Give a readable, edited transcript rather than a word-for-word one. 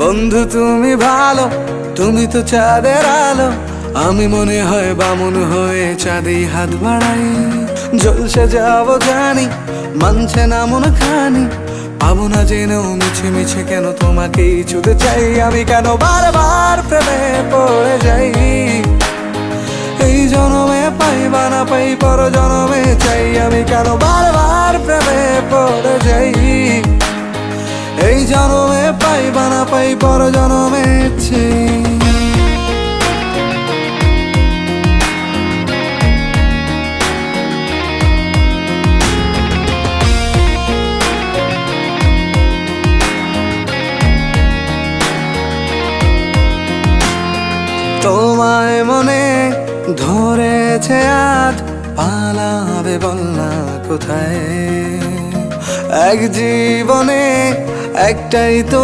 বন্ধু তুমি ভালো, তুমি তো চাঁদের আলো। আমি মনে হয় বামুন হয়ে চাঁদে হাত বাড়াই। জলসে যাবো জানি, মানছে না মন খানি। পাবো না জেনেও মিছে মিছে কেন তোমাকেই ছুতে চাই। আমি কেন বারবার প্রেমে পড়ে যাই। এই জনমে পাই বা না পাই, পর জনমে চাই। আমি কেন বারবার প্রেমে পড়ে যাই। এই জনমে পাই বা না পাই, পর জনমে চাই। তোমায় মনে ধরেছে আজ, পালাবে বল না কোথায়। এক জীবনে একটাই তো